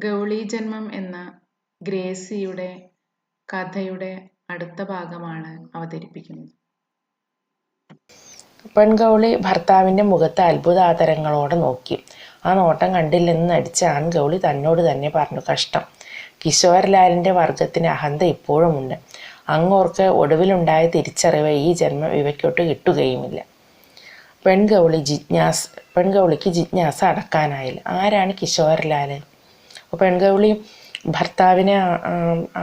ഗൗളി ജന്മം എന്ന ഗ്രേസിയുടെ കഥയുടെ അടുത്ത ഭാഗമാണ് അവതരിപ്പിക്കുന്നത്. പെൺഗൗളി ഭർത്താവിൻ്റെ മുഖത്ത് അത്ഭുതാതരങ്ങളോടെ നോക്കി. ആ നോട്ടം കണ്ടില്ലെന്ന് നടിച്ച ആൺഗൗളി തന്നോട് തന്നെ പറഞ്ഞു, കഷ്ടം, കിശോരലാലിൻ്റെ വർഗത്തിന് അഹന്ത ഇപ്പോഴുമുണ്ട്. അങ്ങോർക്ക് ഒടുവിലുണ്ടായ തിരിച്ചറിവ് ഈ ജന്മം ഇവയ്ക്കൊട്ട് കിട്ടുകയുമില്ല. പെൺഗൗളിക്ക് ജിജ്ഞാസ അടക്കാനായില്ല. ആരാണ് കിശോരലാൽ? അപ്പോൾ പെൺഗൗളി ഭർത്താവിനെ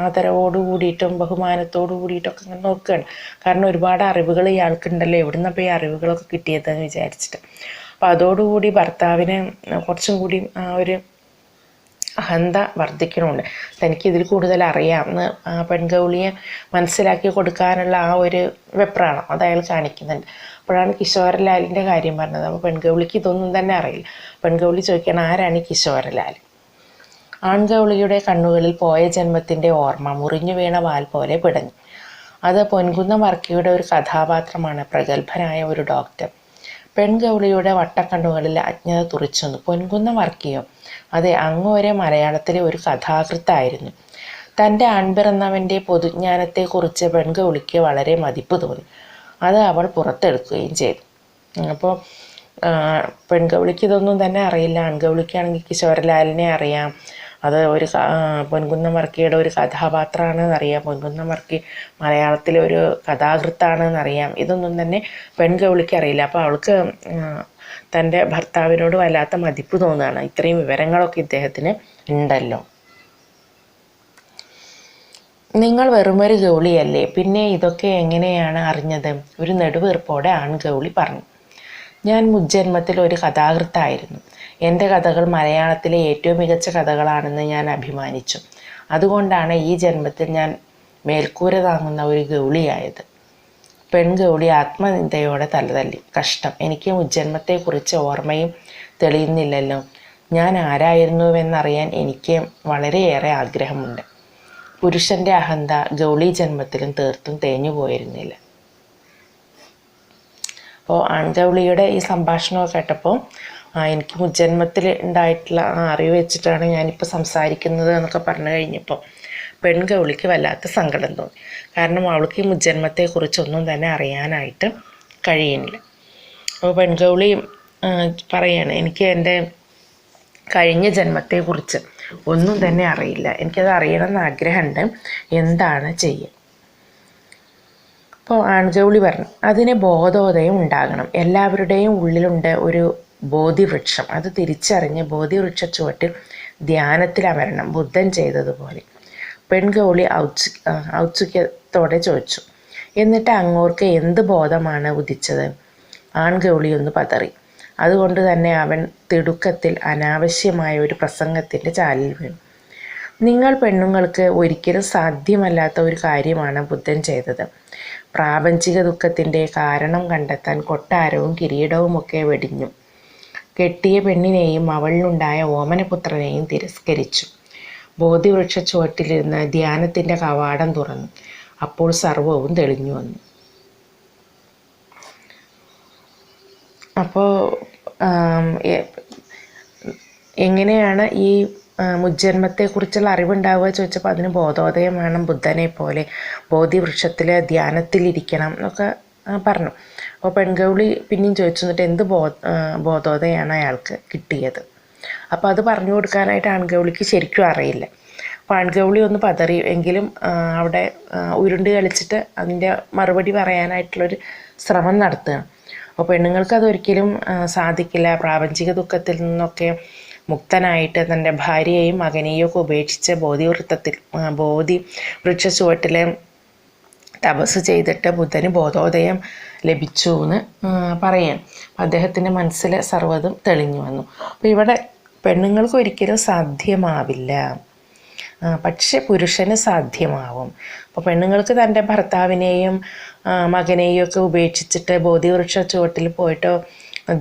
ആദരവോട് കൂടിയിട്ടും ബഹുമാനത്തോടു കൂടിയിട്ടൊക്കെ ഇങ്ങനെ നോക്കുകയാണ്. കാരണം ഒരുപാട് അറിവുകൾ ഇയാൾക്കുണ്ടല്ലോ, എവിടുന്നപ്പോൾ ഈ അറിവുകളൊക്കെ കിട്ടിയതെന്ന് വിചാരിച്ചിട്ട്. അപ്പോൾ അതോടുകൂടി ഭർത്താവിനെ കുറച്ചും കൂടി ആ ഒരു അഹന്ത വർദ്ധിക്കണമുണ്ട്. തനിക്കിതിൽ കൂടുതൽ അറിയാമെന്ന് പെൺഗൗളിയെ മനസ്സിലാക്കി കൊടുക്കാനുള്ള ആ ഒരു വെപ്രാണം അത് അയാൾ കാണിക്കുന്നുണ്ട്. അപ്പോഴാണ് കിശോരലാലിൻ്റെ കാര്യം പറഞ്ഞത്. അപ്പോൾ പെൺഗൗളിക്ക് ഇതൊന്നും തന്നെ അറിയില്ല. പെൺഗൗളി ചോദിക്കണം, ആരാണ് ഈ കിശോരലാൽ? ആൺഗൗളിയുടെ കണ്ണുകളിൽ പോയ ജന്മത്തിൻ്റെ ഓർമ്മ മുറിഞ്ഞു വീണ വാൽ പോലെ പിടഞ്ഞു. അത് പൊൻകുന്നം വർക്കിയുടെ ഒരു കഥാപാത്രമാണ്, പ്രഗത്ഭനായ ഒരു ഡോക്ടർ. പെൺഗൗളിയുടെ വട്ടക്കണ്ണുകളിൽ അജ്ഞത തുറിച്ചൊന്നു. പൊൻകുന്നം വർക്കിയോ? അതെ, അങ്ങോരെ മലയാളത്തിലെ ഒരു കഥാകൃത്തായിരുന്നു. തൻ്റെ ആൺപിറന്നവൻ്റെ പൊതുജ്ഞാനത്തെക്കുറിച്ച് പെൺഗൗളിക്ക് വളരെ മതിപ്പ് തോന്നി. അത് അവൾ പുറത്തെടുക്കുകയും ചെയ്തു. അപ്പോൾ പെൺഗൗളിക്ക് ഇതൊന്നും തന്നെ അറിയില്ല. ആൺഗൗളിക്കാണെങ്കിൽ കിശോരലാലിനെ അറിയാം, അത് ഒരു പൊൻകുന്നം വർക്കിയുടെ ഒരു കഥാപാത്രമാണെന്ന് അറിയാം, പൊൻകുന്നം വർക്കി മലയാളത്തിലെ ഒരു കഥാകൃത്താണെന്നറിയാം. ഇതൊന്നും തന്നെ പെൺഗൗളിക്ക് അറിയില്ല. അപ്പോൾ അവൾക്ക് തൻ്റെ ഭർത്താവിനോട് വല്ലാത്ത മതിപ്പ് തോന്നുകയാണ്. ഇത്രയും വിവരങ്ങളൊക്കെ ഇദ്ദേഹത്തിന് ഉണ്ടല്ലോ. നിങ്ങൾ വെറുമൊരു ഗൗളിയല്ലേ, പിന്നെ ഇതൊക്കെ എങ്ങനെയാണ് അറിഞ്ഞത്? ഒരു നെടുവീർപ്പോടെ ആൺഗൗളി പറഞ്ഞു. ഞാൻ മുജ്ജന്മത്തിൽ ഒരു കഥാകൃത്തായിരുന്നു. എൻ്റെ കഥകൾ മലയാളത്തിലെ ഏറ്റവും മികച്ച കഥകളാണെന്ന് ഞാൻ അഭിമാനിച്ചു. അതുകൊണ്ടാണ് ഈ ജന്മത്തിൽ ഞാൻ മേൽക്കൂര താങ്ങുന്ന ഒരു ഗൗളിയായത്. പെൺഗൗളി ആത്മനിന്ദയോടെ തലതല്ലി. കഷ്ടം, എനിക്ക് മുജ്ജന്മത്തെക്കുറിച്ച് ഓർമ്മയും തെളിയുന്നില്ലല്ലോ. ഞാൻ ആരായിരുന്നുവെന്നറിയാൻ എനിക്ക് വളരെയേറെ ആഗ്രഹമുണ്ട്. പുരുഷൻ്റെ അഹന്ത ഗൗളി ജന്മത്തിലും തീർത്തും തേഞ്ഞു പോയിരുന്നില്ല. അപ്പോൾ ആൺഗൗളിയുടെ ഈ സംഭാഷണമൊക്കെ കേട്ടപ്പോൾ എനിക്ക് മുജ്ജന്മത്തിൽ ഉണ്ടായിട്ടുള്ള അറിവ് വെച്ചിട്ടാണ് ഞാനിപ്പോൾ സംസാരിക്കുന്നത് എന്നൊക്കെ പറഞ്ഞു കഴിഞ്ഞപ്പോൾ പെൺഗൗളിക്ക് വല്ലാത്ത സങ്കടം തോന്നി. കാരണം അവൾക്ക് ഈ മുജ്ജന്മത്തെക്കുറിച്ചൊന്നും തന്നെ അറിയാനായിട്ട് കഴിയുന്നില്ല. അപ്പോൾ പെൺഗൗളി പറയാണ്, എനിക്ക് എൻ്റെ കഴിഞ്ഞ ജന്മത്തെക്കുറിച്ച് ഒന്നും തന്നെ അറിയില്ല. എനിക്കത് അറിയണമെന്ന് ആഗ്രഹമുണ്ട്. എന്താണ് ചെയ്യുക? അപ്പോൾ ആൺഗൗളി പറഞ്ഞു, അതിന് ബോധോദയം ഉണ്ടാകണം. എല്ലാവരുടെയും ഉള്ളിലുണ്ട് ഒരു ബോധിവൃക്ഷം. അത് തിരിച്ചറിഞ്ഞ് ബോധിവൃക്ഷ ചുവട്ടിൽ ധ്യാനത്തിൽ അമരണം, ബുദ്ധൻ ചെയ്തതുപോലെ. പെൺഗൗളി ഔത്സുക്യത്തോടെ ചോദിച്ചു, എന്നിട്ട് അങ്ങോർക്ക് എന്ത് ബോധമാണ് ഉദിച്ചത്? ആൺഗൗളി ഒന്ന് പതറി. അതുകൊണ്ട് തന്നെ അവൻ തിടുക്കത്തിൽ അനാവശ്യമായ ഒരു പ്രസംഗത്തിൻ്റെ ചാലിൽ വീണു. നിങ്ങൾ പെണ്ണുങ്ങൾക്ക് ഒരിക്കലും സാധ്യമല്ലാത്ത ഒരു കാര്യമാണ് ബുദ്ധൻ ചെയ്തത്. പ്രാപഞ്ചിക ദുഃഖത്തിൻ്റെ കാരണം കണ്ടെത്താൻ കൊട്ടാരവും കിരീടവുമൊക്കെ വെടിഞ്ഞു. കെട്ടിയ പെണ്ണിനെയും അവളിലുണ്ടായ ഓമനപുത്രനെയും തിരസ്കരിച്ചു. ബോധിവൃക്ഷ ചുവട്ടിലിരുന്ന് ധ്യാനത്തിൻ്റെ കവാടം തുറന്നു. അപ്പോൾ സർവവും തെളിഞ്ഞു വന്നു. അപ്പോൾ എങ്ങനെയാണ് ഈ മുജ്ജന്മത്തെക്കുറിച്ചുള്ള അറിവുണ്ടാവുക ചോദിച്ചപ്പോൾ അതിന് ബോധോദയം വേണം, ബുദ്ധനെ പോലെ ബോധിവൃക്ഷത്തിൽ ധ്യാനത്തിലിരിക്കണം എന്നൊക്കെ പറഞ്ഞു. അപ്പോൾ പെൺഗൗളി പിന്നെയും ചോദിച്ചു, എന്നിട്ട് എന്ത് ബോധോദയമാണ് അയാൾക്ക് കിട്ടിയത്? അപ്പോൾ അത് പറഞ്ഞു കൊടുക്കാനായിട്ട് ആൺഗൗളിക്ക് ശരിക്കും അറിയില്ല. അപ്പോൾ ആൺഗൗളി ഒന്ന് പതറി എങ്കിലും അവിടെ ഉരുണ്ട് കളിച്ചിട്ട് അതിൻ്റെ മറുപടി പറയാനായിട്ടുള്ളൊരു ശ്രമം നടത്തുകയാണ്. അപ്പോൾ പെണ്ണുങ്ങൾക്ക് അതൊരിക്കലും സാധിക്കില്ല. പ്രാപഞ്ചിക ദുഃഖത്തിൽ നിന്നൊക്കെ മുക്തനായിട്ട് തൻ്റെ ഭാര്യയെയും മകനെയും ഒക്കെ ഉപേക്ഷിച്ച് ബോധിവൃക്ഷ ചുവട്ടിൽ തപസ് ചെയ്തിട്ട് ബുദ്ധന് ബോധോദയം ലഭിച്ചു എന്ന് പറയാം. അദ്ദേഹത്തിൻ്റെ മനസ്സിൽ സർവ്വതും തെളിഞ്ഞു വന്നു. അപ്പോൾ ഇവിടെ പെണ്ണുങ്ങൾക്ക് ഒരിക്കലും സാധ്യമാവില്ല, പക്ഷെ പുരുഷന് സാധ്യമാവും. അപ്പോൾ പെണ്ണുങ്ങൾക്ക് തൻ്റെ ഭർത്താവിനെയും മകനെയും ഒക്കെ ഉപേക്ഷിച്ചിട്ട് ബോധിവൃക്ഷ ചുവട്ടിൽ പോയിട്ടോ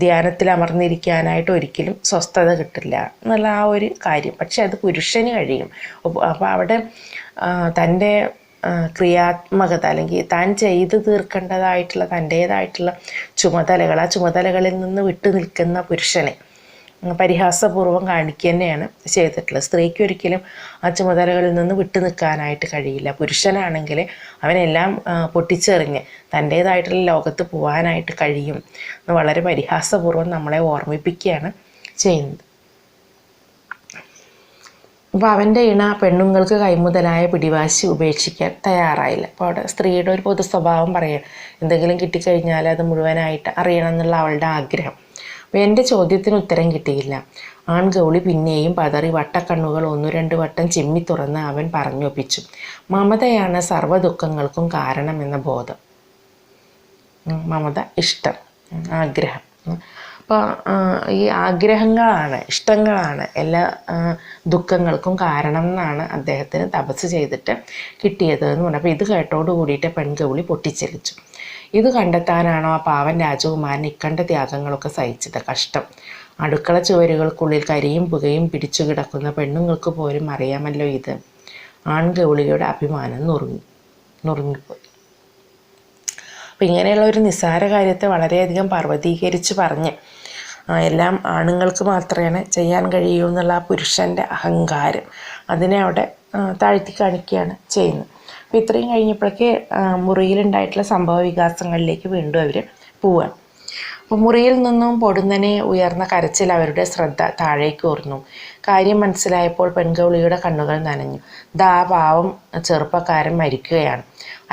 ധ്യാനത്തിൽ അമർന്നിരിക്കാനായിട്ട് ഒരിക്കലും സ്വസ്ഥത കിട്ടില്ല എന്നുള്ള ആ ഒരു കാര്യം. പക്ഷെ അത് പുരുഷന് കഴിയും. അപ്പോൾ അവിടെ തൻ്റെ ക്രിയാത്മകത അല്ലെങ്കിൽ താൻ ചെയ്തു തീർക്കേണ്ടതായിട്ടുള്ള തൻ്റേതായിട്ടുള്ള ചുമതലകൾ, ആ ചുമതലകളിൽ നിന്ന് വിട്ടു നിൽക്കുന്ന പുരുഷനെ പരിഹാസപൂർവ്വം കാണിക്കുക തന്നെയാണ് ചെയ്തിട്ടുള്ളത്. സ്ത്രീക്ക് ഒരിക്കലും ആ ചുമതലകളിൽ നിന്ന് വിട്ടു നിൽക്കാനായിട്ട് കഴിയില്ല. പുരുഷനാണെങ്കിൽ അവനെല്ലാം പൊട്ടിച്ചെറിഞ്ഞ് തൻ്റേതായിട്ടുള്ള ലോകത്ത് പോകാനായിട്ട് കഴിയും എന്ന് വളരെ പരിഹാസപൂർവ്വം നമ്മളെ ഓർമ്മിപ്പിക്കുകയാണ് ചെയ്യുന്നത്. അപ്പോൾ അവൻ്റെ ഇണ പെണ്ണുങ്ങൾക്ക് കൈമുതലായ പിടിവാശി ഉപേക്ഷിക്കാൻ തയ്യാറായില്ല. അപ്പോൾ അവിടെ സ്ത്രീയുടെ ഒരു പൊതു സ്വഭാവം പറയുക, എന്തെങ്കിലും കിട്ടിക്കഴിഞ്ഞാൽ അത് മുഴുവനായിട്ട് അറിയണം എന്നുള്ള അവളുടെ ആഗ്രഹം. അപ്പോൾ എൻ്റെ ചോദ്യത്തിന് ഉത്തരം കിട്ടിയില്ല. ആൺഗൗളി പിന്നെയും പതറി വട്ടക്കണ്ണുകൾ 1-2 വട്ടം ചിമ്മി തുറന്ന് അവൻ പറഞ്ഞൊപ്പിച്ചു, മമതയാണ് സർവ്വ ദുഃഖങ്ങൾക്കും കാരണമെന്ന ബോധം. മമത, ഇഷ്ടം, ആഗ്രഹം. അപ്പോൾ ഈ ആഗ്രഹങ്ങളാണ്, ഇഷ്ടങ്ങളാണ് എല്ലാ ദുഃഖങ്ങൾക്കും കാരണം എന്നാണ് അദ്ദേഹത്തിന് തപസ് ചെയ്തിട്ട് കിട്ടിയത് എന്ന് പറഞ്ഞു. അപ്പോൾ ഇത് കേട്ടോട് കൂടിയിട്ട് പെൺഗൗളി പൊട്ടിച്ചെലിച്ചു. ഇത് കണ്ടെത്താനാണോ ആ പാവൻ രാജകുമാരൻ ഇക്കണ്ട ത്യാഗങ്ങളൊക്കെ സഹിച്ചത്? കഷ്ടം. അടുക്കള ചുവരുകൾക്കുള്ളിൽ കരിയും പുകയും പിടിച്ചു കിടക്കുന്ന പെണ്ണുങ്ങൾക്ക് പോലും അറിയാമല്ലോ ഇത്. ആൺഗൗളിയുടെ അഭിമാനം നുറുങ്ങിപ്പോയി. അപ്പം ഇങ്ങനെയുള്ള ഒരു നിസ്സാര കാര്യത്തെ വളരെയധികം പർവ്വതീകരിച്ച് പറഞ്ഞ് എല്ലാം ആണുങ്ങൾക്ക് മാത്രമേ ചെയ്യാൻ കഴിയൂ എന്നുള്ള ആ പുരുഷൻ്റെ അഹങ്കാരം അതിനെ അവിടെ താഴ്ത്തി കാണിക്കുകയാണ് ചെയ്യുന്നത്. അപ്പോൾ ഇത്രയും കഴിഞ്ഞപ്പോഴേക്ക് മുറിയിലുണ്ടായിട്ടുള്ള സംഭവ വികാസങ്ങളിലേക്ക് വീണ്ടും അവർ പോവാൻ. അപ്പോൾ മുറിയിൽ നിന്നും പൊടുന്നനെ ഉയർന്ന കരച്ചിൽ അവരുടെ ശ്രദ്ധ താഴേക്ക് ഓർന്നു. കാര്യം മനസ്സിലായപ്പോൾ പെൺഗൗളിയുടെ കണ്ണുകൾ നനഞ്ഞു. ദാ പാവം ചെറുപ്പക്കാരൻ മരിക്കുകയാണ്.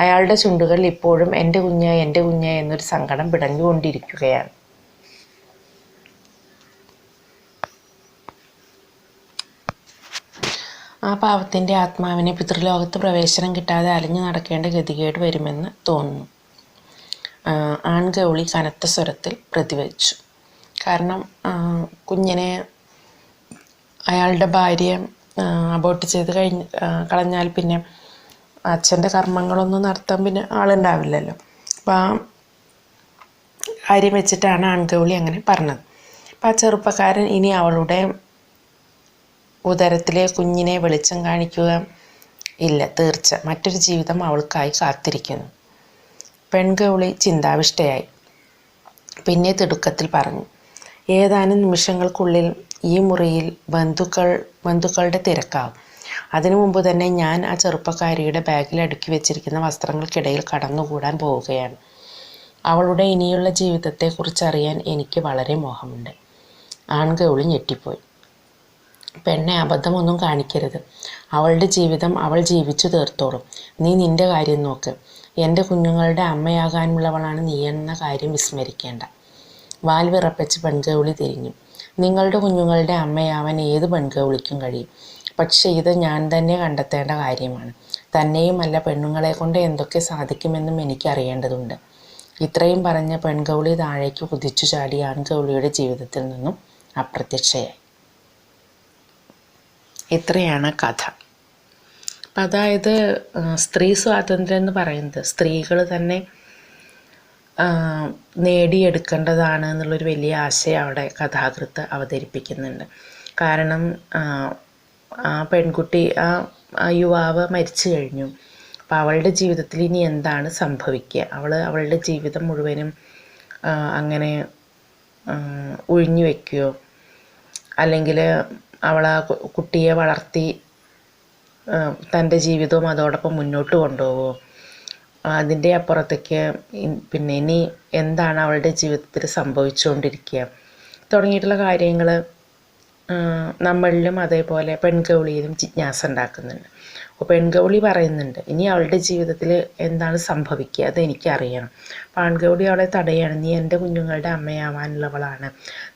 അയാളുടെ ചുണ്ടുകളിൽ ഇപ്പോഴും എൻ്റെ കുഞ്ഞ് എന്നൊരു സങ്കടം പിടഞ്ഞുകൊണ്ടിരിക്കുകയാണ്. ആ പാവത്തിൻ്റെ ആത്മാവിനെ പിതൃലോകത്ത് പ്രവേശനം കിട്ടാതെ അലഞ്ഞു നടക്കേണ്ട ഗതികേട് വരുമെന്ന് തോന്നുന്നു. ആൺഗൗളി കനത്ത സ്വരത്തിൽ പ്രതിവച്ചു. കാരണം കുഞ്ഞിനെ അയാളുടെ ഭാര്യ അബോർട്ട് ചെയ്ത് കളഞ്ഞാൽ പിന്നെ അച്ഛൻ്റെ കർമ്മങ്ങളൊന്നും നടത്താൻ പിന്നെ ആളുണ്ടാവില്ലല്ലോ. അപ്പോൾ ആ കാര്യം വെച്ചിട്ടാണ് ആൺഗൗളി അങ്ങനെ പറഞ്ഞത്. അപ്പോൾ ആ ചെറുപ്പക്കാരൻ ഇനി അവളുടെ ഉദരത്തിലെ കുഞ്ഞിനെ വെളിച്ചം കാണിക്കുക ഇല്ല, തീർച്ച. മറ്റൊരു ജീവിതം അവൾക്കായി കാത്തിരിക്കുന്നു. പെൺഗൗളി ചിന്താവിഷ്ടയായി. പിന്നെ തിടുക്കത്തിൽ പറഞ്ഞു, ഏതാനും നിമിഷങ്ങൾക്കുള്ളിൽ ഈ മുറിയിൽ ബന്ധുക്കളുടെ തിരക്കാവും. അതിനു മുമ്പ് തന്നെ ഞാൻ ആ ചെറുപ്പക്കാരിയുടെ ബാഗിൽ അടുക്കി വെച്ചിരിക്കുന്ന വസ്ത്രങ്ങൾക്കിടയിൽ കടന്നുകൂടാൻ പോവുകയാണ്. അവളുടെ ഇനിയുള്ള ജീവിതത്തെക്കുറിച്ച് അറിയാൻ എനിക്ക് വളരെ മോഹമുണ്ട്. ആൺഗൗളി ഞെട്ടിപ്പോയി. പെണ്ണെ, അബദ്ധമൊന്നും കാണിക്കരുത്. അവളുടെ ജീവിതം അവൾ ജീവിച്ചു തീർത്തോളും. നീ നിൻ്റെ കാര്യം നോക്ക്. എൻ്റെ കുഞ്ഞുങ്ങളുടെ അമ്മയാകാനുള്ളവളാണ് നീ എന്ന കാര്യം വിസ്മരിക്കേണ്ട. വാൽ വിറപ്പിച്ച് പെൺഗൗളി തിരിഞ്ഞു. നിങ്ങളുടെ കുഞ്ഞുങ്ങളുടെ അമ്മയാവാൻ ഏത് പെൺഗൗളിക്കും കഴിയും. പക്ഷേ ഇത് ഞാൻ തന്നെ കണ്ടെത്തേണ്ട കാര്യമാണ്. തന്നെയുമല്ല, പെണ്ണുങ്ങളെ കൊണ്ട് എന്തൊക്കെ സാധിക്കുമെന്നും എനിക്കറിയേണ്ടതുണ്ട്. ഇത്രയും പറഞ്ഞ പെൺഗൗളി താഴേക്ക് കുതിച്ചു ചാടി ആൺഗൗളിയുടെ ജീവിതത്തിൽ നിന്നും അപ്രത്യക്ഷയായി. ഇത്രയാണ് കഥ. അപ്പം അതായത് സ്ത്രീ സ്വാതന്ത്ര്യം എന്ന് പറയുന്നത് സ്ത്രീകൾ തന്നെ നേടിയെടുക്കേണ്ടതാണ് എന്നുള്ളൊരു വലിയ ആശയം അവിടെ കഥാകൃത്ത് അവതരിപ്പിക്കുന്നുണ്ട്. കാരണം ആ പെൺകുട്ടി, ആ യുവാവ് മരിച്ചു കഴിഞ്ഞു. അപ്പോൾ അവളുടെ ജീവിതത്തിൽ ഇനി എന്താണ് സംഭവിക്കുക? അവളുടെ ജീവിതം മുഴുവനും അങ്ങനെ ഒഴിഞ്ഞു വയ്ക്കുകയോ അല്ലെങ്കിൽ അവൾ ആ കുട്ടിയെ വളർത്തി തൻ്റെ ജീവിതവും അതോടൊപ്പം മുന്നോട്ട് കൊണ്ടുപോകുമോ? അതിൻ്റെ അപ്പുറത്തേക്ക് പിന്നെ ഇനി എന്താണ് അവളുടെ ജീവിതത്തിൽ സംഭവിച്ചുകൊണ്ടിരിക്കുക തുടങ്ങിയിട്ടുള്ള കാര്യങ്ങൾ നമ്മളിലും അതേപോലെ പെൺഗൗളിയിലും ജിജ്ഞാസ ഉണ്ടാക്കുന്നുണ്ട്. അപ്പോൾ പെൺഗൗളി പറയുന്നുണ്ട്, ഇനി അവളുടെ ജീവിതത്തിൽ എന്താണ് സംഭവിക്കുക അത് എനിക്കറിയണം. അപ്പോൾ ആൺഗൗളി അവളെ തടയാണ്. നീ എൻ്റെ കുഞ്ഞുങ്ങളുടെ അമ്മയാവാനുള്ളവളാണ്.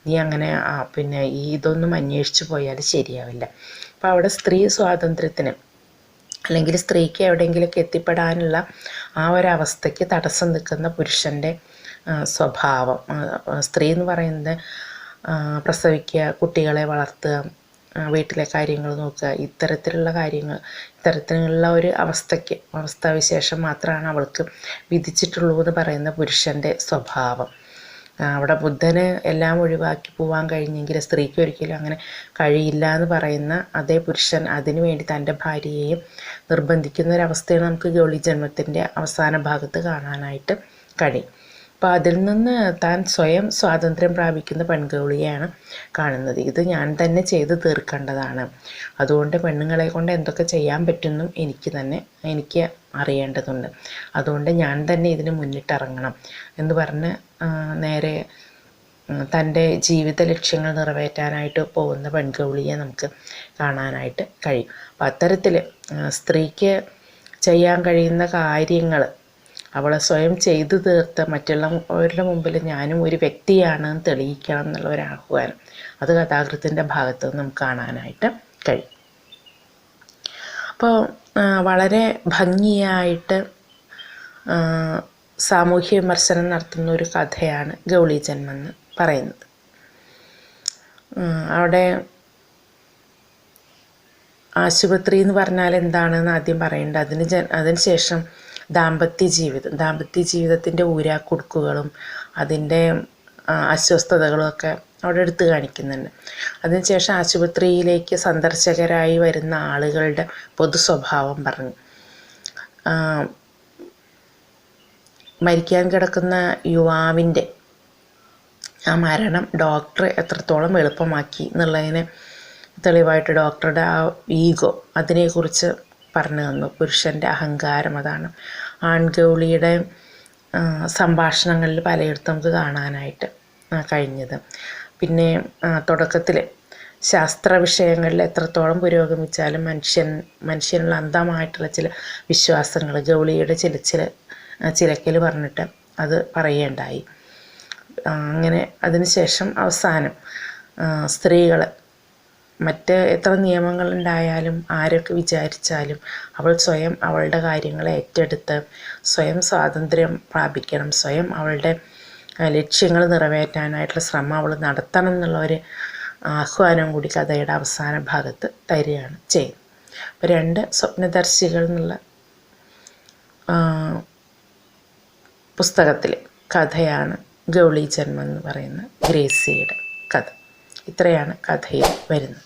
നീ അങ്ങനെ പിന്നെ ഇതൊന്നും അന്വേഷിച്ച് പോയാൽ ശരിയാവില്ല. അപ്പോൾ അവിടെ സ്ത്രീ സ്വാതന്ത്ര്യത്തിന് അല്ലെങ്കിൽ സ്ത്രീക്ക് എവിടെയെങ്കിലുമൊക്കെ എത്തിപ്പെടാനുള്ള ആ ഒരവസ്ഥയ്ക്ക് തടസ്സം നിൽക്കുന്ന പുരുഷൻ്റെ സ്വഭാവം. സ്ത്രീ എന്ന് പറയുന്നത് പ്രസവിക്കുക, കുട്ടികളെ വളർത്തുക, വീട്ടിലെ കാര്യങ്ങൾ നോക്കുക, ഇത്തരത്തിലുള്ള ഒരു അവസ്ഥാവിശേഷം മാത്രമാണ് അവൾക്ക് വിധിച്ചിട്ടുള്ളൂ എന്ന് പറയുന്ന പുരുഷൻ്റെ സ്വഭാവം. അവിടെ ബുദ്ധന് എല്ലാം ഒഴിവാക്കി പോകാൻ കഴിഞ്ഞെങ്കിൽ സ്ത്രീക്ക് ഒരിക്കലും അങ്ങനെ കഴിയില്ല എന്ന് പറയുന്ന അതേ പുരുഷൻ അതിനു വേണ്ടി തൻ്റെ ഭാര്യയെയും നിർബന്ധിക്കുന്ന ഒരവസ്ഥയാണ് നമുക്ക് ഗൗളി ജന്മത്തിൻ്റെ അവസാന ഭാഗത്ത് കാണാനായിട്ട് കഴിയും. അപ്പോൾ അതിൽ നിന്ന് താൻ സ്വയം സ്വാതന്ത്ര്യം പ്രാപിക്കുന്ന പെൺകൗളിയെയാണ് കാണുന്നത്. ഇത് ഞാൻ തന്നെ ചെയ്തു തീർക്കേണ്ടതാണ്, അതുകൊണ്ട് പെണ്ണുങ്ങളെ കൊണ്ട് എന്തൊക്കെ ചെയ്യാൻ പറ്റുമെന്നും എനിക്ക് അറിയേണ്ടതുണ്ട്, അതുകൊണ്ട് ഞാൻ തന്നെ ഇതിന് മുന്നിട്ടിറങ്ങണം എന്ന് പറഞ്ഞ് നേരെ തൻ്റെ ജീവിത ലക്ഷ്യങ്ങൾ നിറവേറ്റാനായിട്ട് പോകുന്ന പെൺകൗളിയെ നമുക്ക് കാണാനായിട്ട് കഴിയും. അപ്പം അത്തരത്തിൽ സ്ത്രീക്ക് ചെയ്യാൻ കഴിയുന്ന കാര്യങ്ങൾ അവളെ സ്വയം ചെയ്തു തീർത്ത് മറ്റുള്ളവരുടെ മുമ്പിൽ ഞാനും ഒരു വ്യക്തിയാണ് തെളിയിക്കണം എന്നുള്ള ഒരു ആഹ്വാനം അത് കഥാകൃത്തിൻ്റെ ഭാഗത്ത് നിന്ന് നമുക്ക് കാണാനായിട്ട് കഴിയും. അപ്പോൾ വളരെ ഭംഗിയായിട്ട് സാമൂഹ്യ വിമർശനം നടത്തുന്ന ഒരു കഥയാണ് ഗൗളി ജന്മം എന്ന് പറയുന്നത്. അവിടെ ആശുപത്രി എന്ന് പറഞ്ഞാൽ എന്താണെന്ന് ആദ്യം പറയേണ്ടത്, അതിനുശേഷം ദാമ്പത്യ ജീവിതത്തിൻ്റെ ഊരാക്കുടുക്കുകളും അതിൻ്റെ അസ്വസ്ഥതകളും ഒക്കെ അവിടെ എടുത്തു കാണിക്കുന്നുണ്ട്. അതിനുശേഷം ആശുപത്രിയിലേക്ക് സന്ദർശകരായി വരുന്ന ആളുകളുടെ പൊതു സ്വഭാവം പറഞ്ഞു, മരിക്കാൻ കിടക്കുന്ന യുവാവിൻ്റെ ആ മരണം ഡോക്ടർ എത്രത്തോളം എളുപ്പമാക്കി എന്നുള്ളതിന് തെളിവായിട്ട് ഡോക്ടറുടെ ആ ഈഗോ അതിനെക്കുറിച്ച് പറഞ്ഞു തന്നു. പുരുഷൻ്റെ അഹങ്കാരം അതാണ് ആൺഗൗളിയുടെ സംഭാഷണങ്ങളിൽ പലയിടത്തും നമുക്ക് കാണാനായിട്ട് കഴിഞ്ഞത്. പിന്നെ തുടക്കത്തിൽ ശാസ്ത്ര വിഷയങ്ങളിൽ എത്രത്തോളം പുരോഗമിച്ചാലും മനുഷ്യനുള്ള അന്ധമായിട്ടുള്ള ചില വിശ്വാസങ്ങൾ ഗൗളിയുടെ ചിലക്കൽ പറഞ്ഞിട്ട് അത് പറയുകയുണ്ടായി. അങ്ങനെ അതിനുശേഷം അവസാനം സ്ത്രീകൾ മറ്റ് എത്ര നിയമങ്ങളുണ്ടായാലും ആരൊക്കെ വിചാരിച്ചാലും അവൾ സ്വയം അവളുടെ കാര്യങ്ങളെ ഏറ്റെടുത്ത് സ്വയം സ്വാതന്ത്ര്യം പ്രാപിക്കണം, സ്വയം അവളുടെ ലക്ഷ്യങ്ങൾ നിറവേറ്റാനായിട്ടുള്ള ശ്രമം അവൾ നടത്തണം എന്നുള്ള ഒരു ആഹ്വാനം കൂടി കഥയുടെ അവസാന ഭാഗത്ത് തരികയാണ് ചെയ്യുന്നത്. അപ്പോൾ 2 സ്വപ്നദർശികൾ എന്നുള്ള പുസ്തകത്തിൽ കഥയാണ് ഗൗളി ജന്മം എന്ന് പറയുന്ന ഗ്രേസിയുടെ കഥ. ഇത്രയാണ് കഥയിൽ വരുന്നത്.